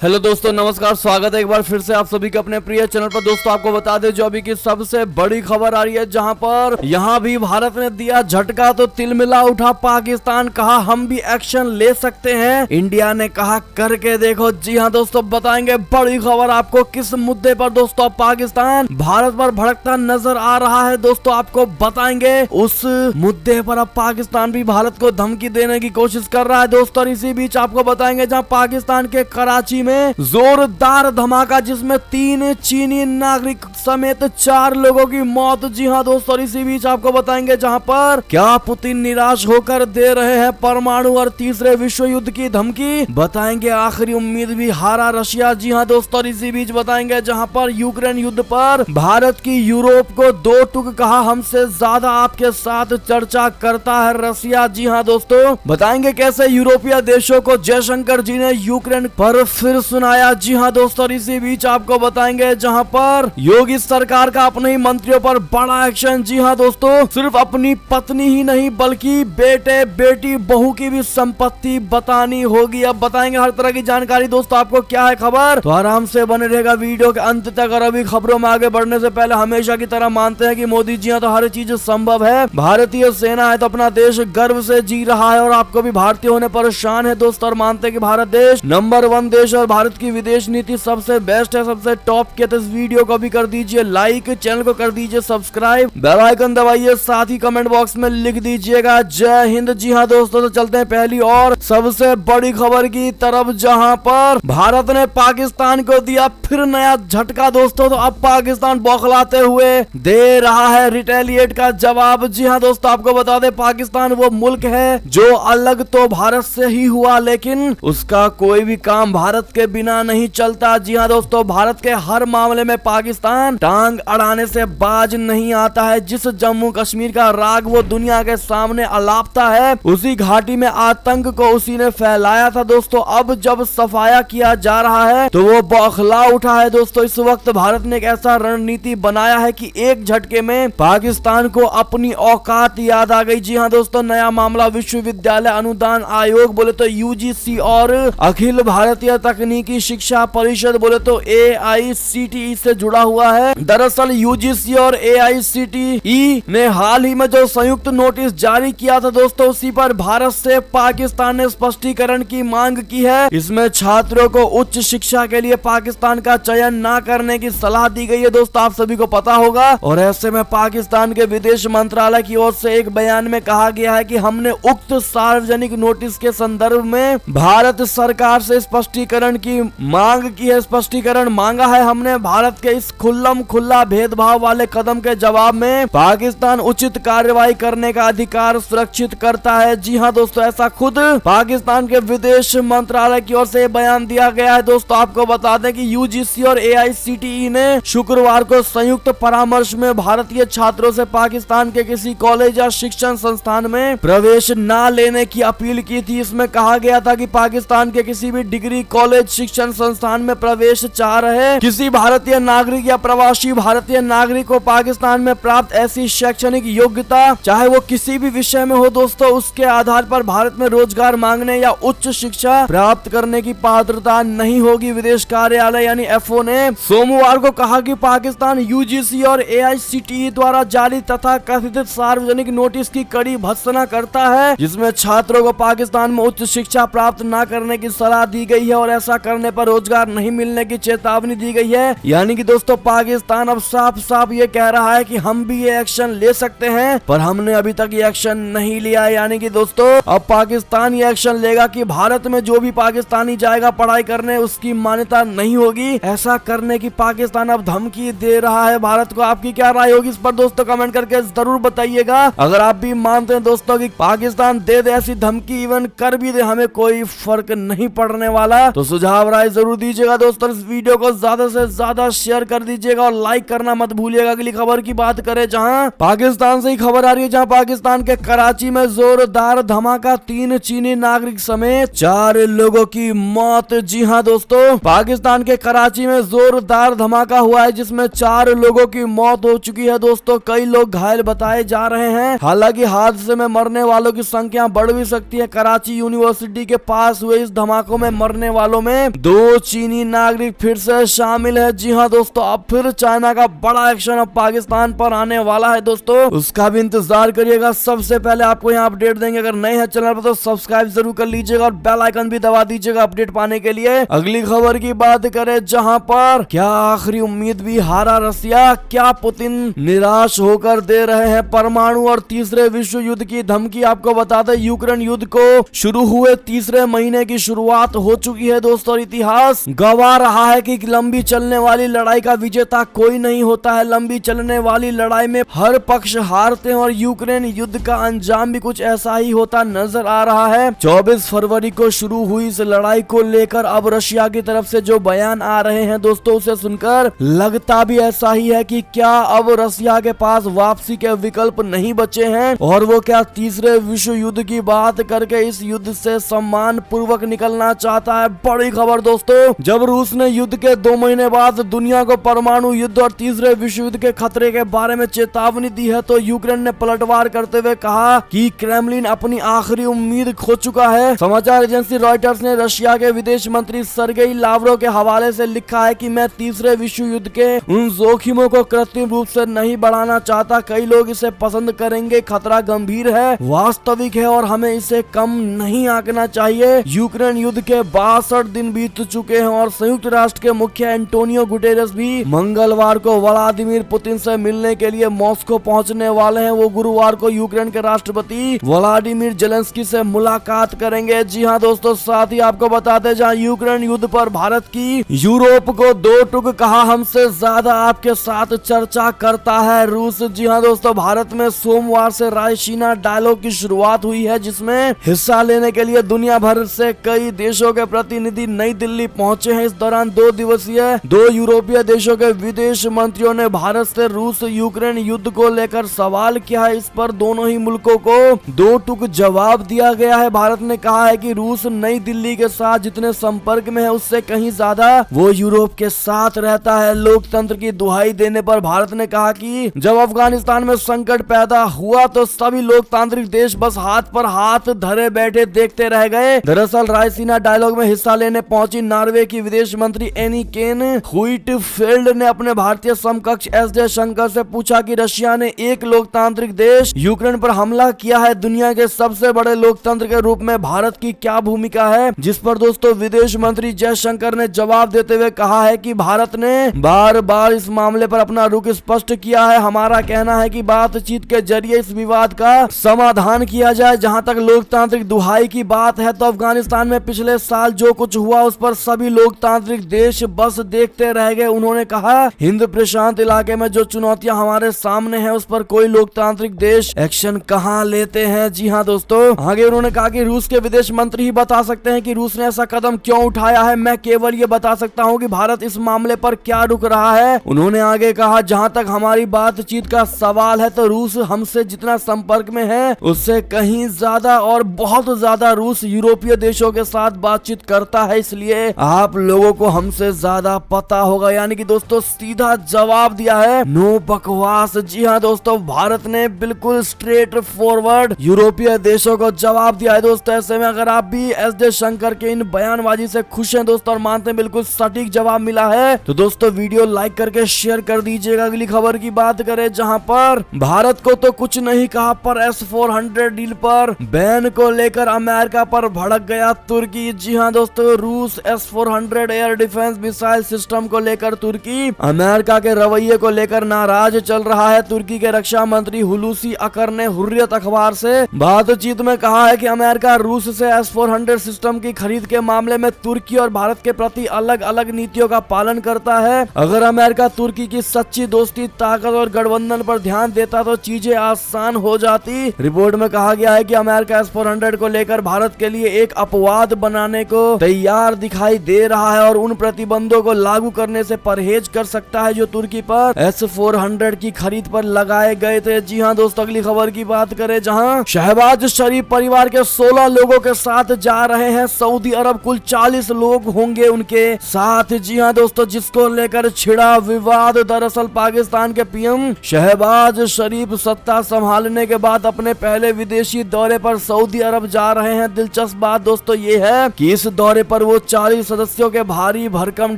Hello दोस्तों, नमस्कार। स्वागत है एक बार फिर से आप सभी के अपने प्रिय चैनल पर। दोस्तों आपको बता दें जो अभी की सबसे बड़ी खबर आ रही है, जहां पर यहां भी भारत ने दिया झटका तो तिलमिला उठा पाकिस्तान। कहा हम भी एक्शन ले सकते हैं, इंडिया ने कहा करके देखो। जी हां दोस्तों, बताएंगे बड़ी खबर आपको किस मुद्दे पर दोस्तों पाकिस्तान भारत पर भड़कता नजर आ रहा है। दोस्तों आपको बताएंगे उस मुद्दे पर अब पाकिस्तान भी भारत को धमकी देने की कोशिश कर रहा है दोस्तों। और इसी बीच आपको बताएंगे जहाँ पाकिस्तान के कराची में जोरदार धमाका, जिसमें 3 चीनी नागरिक समेत 4 लोगों की मौत। जी हां दोस्तों, इसी बीच आपको बताएंगे जहां पर क्या पुतिन निराश होकर दे रहे हैं परमाणु और तीसरे विश्व युद्ध की धमकी। बताएंगे आखिरी उम्मीद भी हारा रशिया। जी हां दोस्तों, इसी बीच बताएंगे जहां पर यूक्रेन युद्ध पर भारत की यूरोप को 2 टूक कहा हमसे ज्यादा आपके साथ चर्चा करता है रशिया। जी हां दोस्तों, बताएंगे कैसे यूरोपीय देशों को जयशंकर जी ने यूक्रेन पर फिर सुनाया। जी हां दोस्तों, इसी बीच आपको बताएंगे जहां पर योगी सरकार का अपने ही मंत्रियों पर बड़ा एक्शन। जी हां दोस्तों, सिर्फ अपनी पत्नी ही नहीं बल्कि बेटे बेटी बहू की भी संपत्ति बतानी होगी। अब बताएंगे हर तरह की जानकारी। दोस्तों आपको क्या है खबर, तो आराम से बने रहेगा वीडियो के अंत तक। और अभी खबरों में आगे बढ़ने से पहले हमेशा की तरह मानते हैं कि मोदी जी हां तो हर चीज संभव है। भारतीय सेना है तो अपना देश गर्व से जी रहा है और आपको भी भारतीय होने पर शान है दोस्तों। और मानते हैं कि भारत देश नंबर 1 देश और भारत की विदेश नीति सबसे बेस्ट है, सबसे टॉप की। तो इस वीडियो को भी कर दीजिए लाइक, चैनल को कर दीजिए सब्सक्राइब, बेल आइकन दबाइए, साथ ही कमेंट बॉक्स में लिख दीजिएगा जय हिंद। जी हां दोस्तों, तो चलते हैं पहली और सबसे बड़ी खबर की तरफ, जहां पर भारत ने पाकिस्तान को दिया फिर नया झटका दोस्तों। तो अब पाकिस्तान बौखलाते हुए दे रहा है रिटेलिएट का जवाब। जी हां दोस्तों, आपको बता दें पाकिस्तान वो मुल्क है जो अलग तो भारत से ही हुआ, लेकिन उसका कोई भी काम भारत के बिना नहीं चलता। जी हां दोस्तों, भारत के हर मामले में पाकिस्तान टांग अड़ाने से बाज नहीं आता है। जिस जम्मू कश्मीर का राग वो दुनिया के सामने अलापता है, उसी घाटी में आतंक को उसी ने फैलाया था दोस्तों। अब जब सफाया किया जा रहा है तो वो बौखला उठा है दोस्तों। इस वक्त भारत ने एक ऐसा रणनीति बनाया है कि एक झटके में पाकिस्तान को अपनी औकात याद आ गई। जी हां दोस्तों, नया मामला विश्वविद्यालय अनुदान आयोग बोले तो यूजीसी और अखिल भारतीय तकनीकी शिक्षा परिषद बोले तो AICTE से जुड़ा हुआ है। दरअसल यूजीसी और AICTE ने हाल ही में जो संयुक्त नोटिस जारी किया था दोस्तों, उसी पर भारत से पाकिस्तान ने स्पष्टीकरण की मांग की है। इसमें छात्रों को उच्च शिक्षा के लिए पाकिस्तान का चयन न करने की सलाह दी गई है दोस्तों, आप सभी को पता होगा। और ऐसे में पाकिस्तान के विदेश मंत्रालय की ओर से एक बयान में कहा गया है कि हमने उक्त सार्वजनिक नोटिस के संदर्भ में भारत सरकार से स्पष्टीकरण की मांग की है। स्पष्टीकरण मांगा है हमने। भारत के इस खुल्लम खुल्ला भेदभाव वाले कदम के जवाब में पाकिस्तान उचित कार्रवाई करने का अधिकार सुरक्षित करता है। जी हां दोस्तों, ऐसा खुद पाकिस्तान के विदेश मंत्रालय की ओर से बयान दिया गया है दोस्तों। आपको बता दें कि यूजीसी और AICTE ने शुक्रवार को संयुक्त परामर्श में भारतीय छात्रों से पाकिस्तान के किसी कॉलेज या शिक्षण संस्थान में प्रवेश न लेने की अपील की थी। इसमें कहा गया था कि पाकिस्तान के किसी भी डिग्री कॉलेज शिक्षण संस्थान में प्रवेश चाह रहे किसी भारतीय नागरिक या प्रवासी भारतीय नागरिक को पाकिस्तान में प्राप्त ऐसी शैक्षणिक योग्यता, चाहे वो किसी भी विषय में हो दोस्तों, उसके आधार पर भारत में रोजगार मांगने या उच्च शिक्षा प्राप्त करने की पात्रता नहीं होगी। विदेश कार्यालय यानी FO ने सोमवार को कहा कि पाकिस्तान यूजीसी और AICTE द्वारा जारी तथा कथित सार्वजनिक नोटिस की कड़ी भर्त्सना करता है, जिसमें छात्रों को पाकिस्तान में उच्च शिक्षा प्राप्त न करने की सलाह दी गई है और ऐसा करने पर रोजगार नहीं मिलने की चेतावनी दी गई है। यानी कि दोस्तों पाकिस्तान अब साफ साफ ये कह रहा है कि हम भी ये एक्शन ले सकते हैं, पर हमने अभी तक ये एक्शन नहीं लिया है। यानी कि दोस्तों अब पाकिस्तान ये एक्शन लेगा कि भारत में जो भी पाकिस्तानी जाएगा पढ़ाई करने उसकी मान्यता नहीं होगी। ऐसा करने की पाकिस्तान अब धमकी दे रहा है भारत को। आपकी क्या राय होगी इस पर दोस्तों, कमेंट करके जरूर बताइएगा। अगर आप भी मानते हैं दोस्तों कि पाकिस्तान दे दे ऐसी धमकी, इवन कर भी दे, हमें कोई फर्क नहीं पड़ने वाला, तो सुझाव राय जरूर दीजिएगा दोस्तों। इस वीडियो को ज्यादा से ज्यादा शेयर कर दीजिएगा। दीजिएगा और लाइक करना मत भूलिएगा। अगली खबर की बात करें जहां पाकिस्तान से ही खबर आ रही है, जहां पाकिस्तान के कराची में जोरदार धमाका, 3 चीनी नागरिक समेत 4 लोगों की मौत। जी हां दोस्तों, पाकिस्तान के कराची में जोरदार धमाका हुआ है जिसमें 4 लोगों की मौत हो चुकी है दोस्तों। कई लोग घायल बताए जा रहे हैं। हालांकि हादसे में मरने वालों की संख्या बढ़ भी सकती है। कराची यूनिवर्सिटी के पास हुए इस धमाकों में मरने वालों में 2 चीनी नागरिक फिर से शामिल है। जी हां दोस्तों, अब फिर चाइना का बड़ा एक्शन अब पाकिस्तान पर आने वाला है दोस्तों, उसका भी इंतजार करिएगा। सबसे पहले आपको यहाँ अपडेट देंगे। अगर नए हैं चैनल पर तो सब्सक्राइब जरूर कर लीजिएगा और बेल आइकन भी दबा दीजिएगा अपडेट पाने के लिए। अगली खबर की बात करें जहां पर क्या आखिरी उम्मीद भी हारा रसिया, क्या पुतिन निराश होकर दे रहे हैं परमाणु और तीसरे विश्व युद्ध की धमकी। आपको बता दें यूक्रेन युद्ध को शुरू हुए तीसरे महीने की शुरुआत हो चुकी है दोस्तों और इतिहास गवाह रहा है कि लंबी चलने वाली लड़ाई का विजेता कोई नहीं होता है। लंबी चलने वाली लड़ाई में हर पक्ष हारते हैं और यूक्रेन युद्ध का अंजाम भी कुछ ऐसा ही होता नजर आ रहा है। 24 फरवरी को शुरू हुई इस लड़ाई को लेकर अब रशिया की तरफ से जो बयान आ रहे हैं दोस्तों, उसे सुनकर लगता भी ऐसा ही है कि क्या अब रशिया के पास वापसी के विकल्प नहीं बचे हैं और वो क्या तीसरे विश्व युद्ध की बात करके इस युद्ध से सम्मान पूर्वक निकलना चाहता है। बड़ी खबर दोस्तों, जब रूस ने युद्ध के 2 महीने बाद दुनिया को परमाणु युद्ध और तीसरे विश्व युद्ध के खतरे के बारे में चेतावनी दी है तो यूक्रेन ने पलटवार करते हुए कहा कि क्रेमलिन अपनी आखिरी उम्मीद खो चुका है। समाचार एजेंसी रॉयटर्स ने रशिया के विदेश मंत्री सर्गेई लावरोव के हवाले से लिखा है कि मैं तीसरे विश्व युद्ध के उन जोखिमों को कृत्रिम रूप से नहीं बढ़ाना चाहता। कई लोग इसे पसंद करेंगे, खतरा गंभीर है, वास्तविक है और हमें इसे कम नहीं आंकना चाहिए। यूक्रेन युद्ध के 62 दिन बीत चुके हैं और संयुक्त राष्ट्र के मुख्य एंटोनियो गुटेरेस भी मंगलवार को व्लादिमीर पुतिन से मिलने के लिए मॉस्को पहुंचने वाले हैं। वो गुरुवार को यूक्रेन के राष्ट्रपति व्लादिमीर जेलेंस्की से मुलाकात करेंगे। जी हां दोस्तों, साथ ही आपको बताते जहां यूक्रेन युद्ध पर भारत की यूरोप को 2 टूक कहा हमसे ज्यादा आपके साथ चर्चा करता है रूस। जी हां दोस्तों, भारत में सोमवार से रायसीना डायलॉग की शुरुआत हुई है जिसमें हिस्सा लेने के लिए दुनिया भर से कई देशों के प्रतिनिधि नई दिल्ली पहुंचे हैं। इस दौरान 2 दिवसीय 2 यूरोपीय देशों के विदेश मंत्रियों ने भारत से रूस यूक्रेन युद्ध को लेकर सवाल किया है। इस पर दोनों ही मुल्कों को 2 टूक जवाब दिया गया है। भारत ने कहा है कि रूस नई दिल्ली के साथ जितने संपर्क में है उससे कहीं ज्यादा वो यूरोप के साथ रहता है। लोकतंत्र की दुहाई देने पर भारत ने कहा कि जब अफगानिस्तान में संकट पैदा हुआ तो सभी लोकतांत्रिक देश बस हाथ पर हाथ धरे बैठे देखते रह गए। दरअसल रायसीना डायलॉग में हिस्सा लेने पहुंची नॉर्वे की विदेश मंत्री एनी केन हुइटफील्ड ने अपने भारतीय समकक्ष एस जयशंकर से पूछा कि रशिया ने एक लोकतांत्रिक देश यूक्रेन पर हमला किया है, दुनिया के सबसे बड़े लोकतंत्र के रूप में भारत की क्या भूमिका है। जिस पर दोस्तों विदेश मंत्री जयशंकर ने जवाब देते हुए कहा है कि भारत ने बार बार इस मामले पर अपना रुख स्पष्ट किया है। हमारा कहना है कि बातचीत के जरिए इस विवाद का समाधान किया जाए। जहां तक लोकतांत्रिक दुहाई की बात है तो अफगानिस्तान में पिछले साल जो कुछ हुआ उस पर सभी लोकतांत्रिक देश बस देखते रह गए। उन्होंने कहा हिंद प्रशांत इलाके में जो चुनौतियां हमारे सामने हैं उस पर कोई लोकतांत्रिक देश एक्शन कहां लेते हैं। जी हां दोस्तों, आगे उन्होंने कहा कि रूस के विदेश मंत्री ही बता सकते हैं कि रूस ने ऐसा कदम क्यों उठाया है, मैं केवल ये बता सकता हूं कि भारत इस मामले पर क्या रुक रहा है। उन्होंने आगे कहा जहां तक हमारी बातचीत का सवाल है तो रूस हमसे जितना संपर्क में है उससे कहीं ज्यादा और बहुत ज्यादा रूस यूरोपीय देशों के साथ बातचीत करता है, इसलिए आप लोगों को हमसे ज्यादा पता होगा। यानी कि दोस्तों सीधा जवाब दिया है, नो बकवास। जी हाँ दोस्तों, भारत ने बिल्कुल स्ट्रेट फॉरवर्ड यूरोपीय देशों को जवाब दिया है दोस्तों। ऐसे में अगर आप भी एस जयशंकर के इन बयानबाजी से खुश हैं दोस्तों और मानते हैं बिल्कुल सटीक जवाब मिला है तो दोस्तों वीडियो लाइक करके शेयर कर दीजिएगा। अगली खबर की बात करें जहां पर भारत को तो कुछ नहीं कहा पर S-400 डील पर बैन को लेकर अमेरिका पर भड़क गया तुर्की। जी हाँ दोस्तों, रूस S-400 air defence missile system को लेकर तुर्की अमेरिका के रवैये को लेकर नाराज चल रहा है। तुर्की के रक्षा मंत्री हुलूसी अकर ने हुर्रियत अखबार से बातचीत में कहा है कि अमेरिका रूस से S-400 सिस्टम की खरीद के मामले में तुर्की और भारत के प्रति अलग अलग नीतियों का पालन करता है। अगर अमेरिका तुर्की की सच्ची दोस्ती, ताकत और गठबंधन पर ध्यान देता तो चीजें आसान हो जाती। रिपोर्ट में कहा गया है कि अमेरिका S-400 को लेकर भारत के लिए एक अपवाद बनाने को तैयार दिखाई दे रहा है और उन प्रतिबंधों को लागू करने से परहेज कर सकता है जो तुर्की पर S-400 की खरीद पर लगाए गए थे। जी हाँ दोस्तों, अगली खबर की बात करें जहां शहबाज शरीफ परिवार के 16 लोगों के साथ जा रहे हैं सऊदी अरब। कुल 40 लोग होंगे उनके साथ। जी हाँ दोस्तों, जिसको लेकर छिड़ा विवाद। दरअसल पाकिस्तान के पीएम शहबाज शरीफ सत्ता संभालने के बाद अपने पहले विदेशी दौरे पर सऊदी अरब जा रहे हैं। दिलचस्प बात दोस्तों ये है कि इस दौरे पर वो 40 सदस्यों के भारी भरकम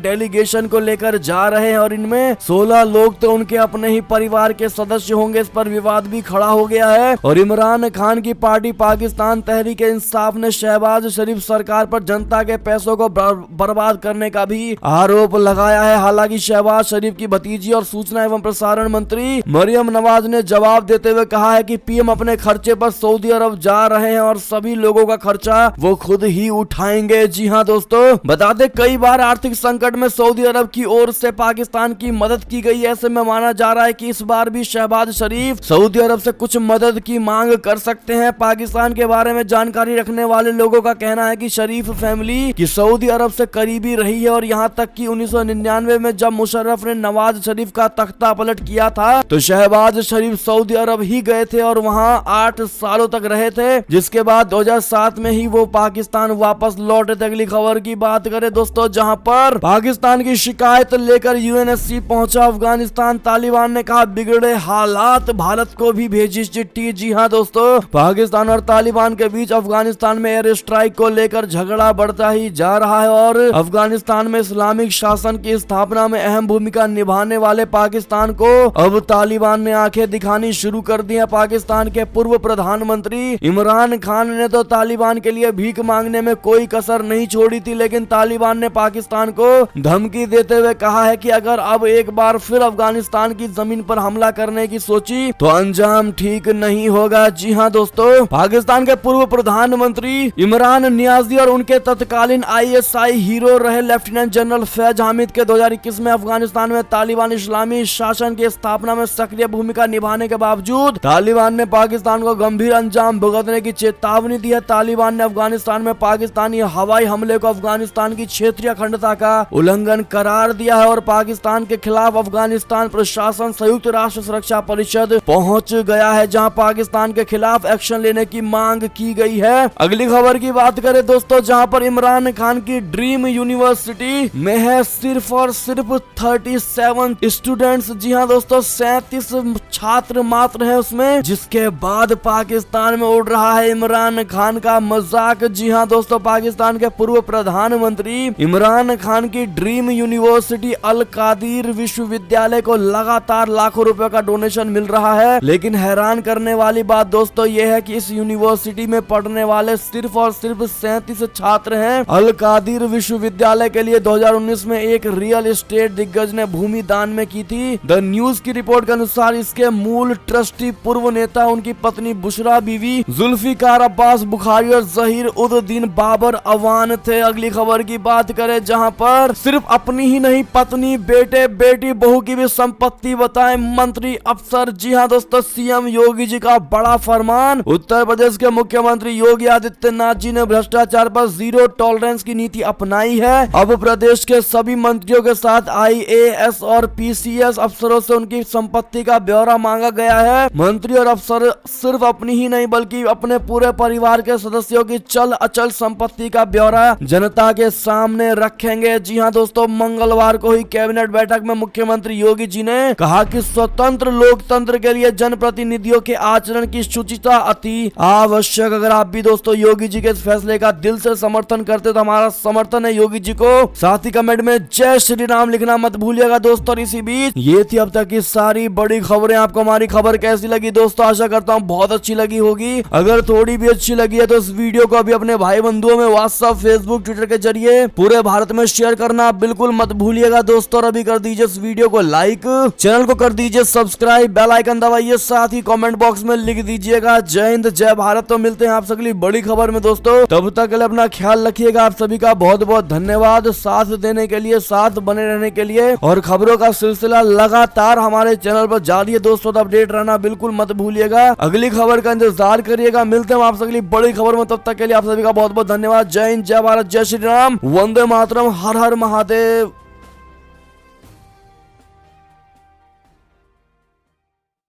डेलीगेशन को लेकर जा रहे हैं और इनमें 16 लोग तो उनके अपने ही परिवार के सदस्य होंगे। इस पर विवाद भी खड़ा हो गया है और इमरान खान की पार्टी पाकिस्तान तहरीक इंसाफ ने शहबाज शरीफ सरकार पर जनता के पैसों को बर्बाद करने का भी आरोप लगाया है। हालांकि शहबाज शरीफ की भतीजी और सूचना एवं प्रसारण मंत्री मरियम नवाज ने जवाब देते हुए कहा है कि पीएम अपने खर्चे पर सऊदी अरब जा रहे हैं और सभी लोगों का खर्चा वो खुद ही उठाएंगे। जी हाँ दोस्तों, बता दें कई बार आर्थिक संकट में सऊदी अरब की ओर से पाकिस्तान की मदद की गई। ऐसे में माना जा रहा है कि इस बार भी शहबाज शरीफ सऊदी अरब से कुछ मदद की मांग कर सकते हैं। पाकिस्तान के बारे में जानकारी रखने वाले लोगों का कहना है कि शरीफ फैमिली की सऊदी अरब से करीबी रही है और यहाँ तक कि 1999 में जब मुशर्रफ ने नवाज शरीफ का तख्ता पलट किया था तो शहबाज शरीफ सऊदी अरब ही गए थे और वहाँ 8 सालों तक रहे थे, जिसके बाद 2007 में ही वो पाकिस्तान वापस लौटे थे। अगली खबर की बात करें दोस्तों, जहाँ पर पाकिस्तान की शिकायत लेकर यूएनएससी पहुंचा अफगानिस्तान। तालिबान ने कहा बिगड़े हालात, भारत को भी भेजी चिट्ठी। जी हाँ दोस्तों, पाकिस्तान और तालिबान के बीच अफगानिस्तान में एयर स्ट्राइक को लेकर झगड़ा बढ़ता ही जा रहा है और अफगानिस्तान में इस्लामिक शासन की स्थापना में अहम भूमिका निभाने वाले पाकिस्तान को अब तालिबान ने आंखें दिखानी शुरू कर दी है। पाकिस्तान के पूर्व प्रधानमंत्री इमरान खान ने तो तालिबान के लिए भीख मांगने में कोई कसर नहीं छोड़ी थी, लेकिन तालिबान ने पाकिस्तान को धमकी देते हुए कहा है कि अगर अब एक बार फिर अफगानिस्तान की जमीन पर हमला करने की सोची तो अंजाम ठीक नहीं होगा। जी हाँ दोस्तों, पाकिस्तान के पूर्व प्रधानमंत्री इमरान नियाजी और उनके तत्कालीन ISI हीरो रहे लेफ्टिनेंट जनरल फैज हामिद के 2021 में अफगानिस्तान में तालिबान इस्लामी शासन की स्थापना में सक्रिय भूमिका निभाने के बावजूद तालिबान ने पाकिस्तान को गंभीर अंजाम भुगतने की चेतावनी दी है। तालिबान ने अफगानिस्तान में पाकिस्तानी हवाई हमले को अफगानिस्तान की क्षेत्रीय अखंडता का उल्लंघन करार दिया है और पाकिस्तान के खिलाफ अफगानिस्तान प्रशासन संयुक्त राष्ट्र सुरक्षा परिषद पहुंच गया है, जहां पाकिस्तान के खिलाफ एक्शन लेने की मांग की गई है। अगली खबर की बात करें दोस्तों, जहां पर इमरान खान की ड्रीम यूनिवर्सिटी में है सिर्फ और सिर्फ 37 स्टूडेंट्स। जी हाँ दोस्तों, 37 छात्र मात्र है उसमें, जिसके बाद पाकिस्तान में उड़ रहा है इमरान खान का मजाक। जी हाँ दोस्तों, पाकिस्तान के पूर्व प्रधानमंत्री इमरान खान की ड्रीम यूनिवर्सिटी अल कादिर विश्वविद्यालय को लगातार लाखों रुपए का डोनेशन मिल रहा है, लेकिन हैरान करने वाली बात दोस्तों यह है कि इस यूनिवर्सिटी में पढ़ने वाले सिर्फ और सिर्फ 37 छात्र हैं। अल कादिर विश्वविद्यालय के लिए 2019 में एक रियल एस्टेट दिग्गज ने भूमि दान में की थी। द न्यूज की रिपोर्ट के अनुसार इसके मूल ट्रस्टी पूर्व नेता उनकी पत्नी बुशरा बीवी, जुल्फिकार अब्बास बुखारी और जहीर उद दीन बाबर अवान थे। अगली खबर की बात करें, जहां पर सिर्फ अपनी ही नहीं पत्नी, बेटे, बेटी, बहू की भी संपत्ति बताएं मंत्री, अफसर। जी हाँ दोस्तों, सीएम योगी जी का बड़ा फरमान। उत्तर प्रदेश के मुख्यमंत्री योगी आदित्यनाथ जी ने भ्रष्टाचार पर जीरो टॉलरेंस की नीति अपनाई है। अब प्रदेश के सभी मंत्रियों के साथ IAS और PCS अफसरों से उनकी संपत्ति का ब्यौरा मांगा गया है। मंत्री और अफसर सिर्फ अपनी ही नहीं बल्कि अपने पूरे परिवार के सदस्यों की चल अचल संपत्ति का ब्यौरा जनता के सामने रखेंगे। जी हाँ दोस्तों, मंगलवार को ही कैबिनेट बैठक में मुख्यमंत्री योगी जी ने कहा कि स्वतंत्र लोकतंत्र के लिए जनप्रतिनिधियों के आचरण की शुचिता अति आवश्यक। अगर आप भी दोस्तों योगी जी के इस फैसले का दिल से समर्थन करते तो हमारा समर्थन है योगी जी को। साथ ही कमेंट में जय श्री राम लिखना मत भूलिएगा दोस्तों। और इसी बीच ये थी अब तक की सारी बड़ी खबरें। आपको हमारी खबर कैसी लगी दोस्तों? आशा करता हूँ बहुत अच्छी लगी होगी। अगर थोड़ी भी अच्छी लगी है तो इस वीडियो को अभी अपने भाई बंधुओं में व्हाट्सएप, फेसबुक, ट्विटर के जरिए पूरे भारत में शेयर करना बिल्कुल मत भूलिएगा दोस्तों। और अभी कर दीजिए इस वीडियो को लाइक, चैनल को कर दीजिए सब्सक्राइब, बेल आइकन दबाइए, साथ ही कमेंट बॉक्स में लिख दीजिएगा जय हिंद जय भारत। तो मिलते हैं आप अगली बड़ी खबर में दोस्तों, तब तक के लिए अपना ख्याल रखिएगा। आप सभी का बहुत बहुत धन्यवाद साथ देने के लिए, साथ बने रहने के लिए। और खबरों का सिलसिला लगातार हमारे चैनल पर जारी है दोस्तों, तो अपडेट रहना बिल्कुल मत भूलिएगा। अगली खबर का इंतजार करिएगा। मिलते हैं आप अगली बड़ी खबर में, तब तक के लिए आप सभी का बहुत बहुत धन्यवाद। जय हिंद जय भारत, जय श्री राम, वंदे मातरम, हर हर महादेव।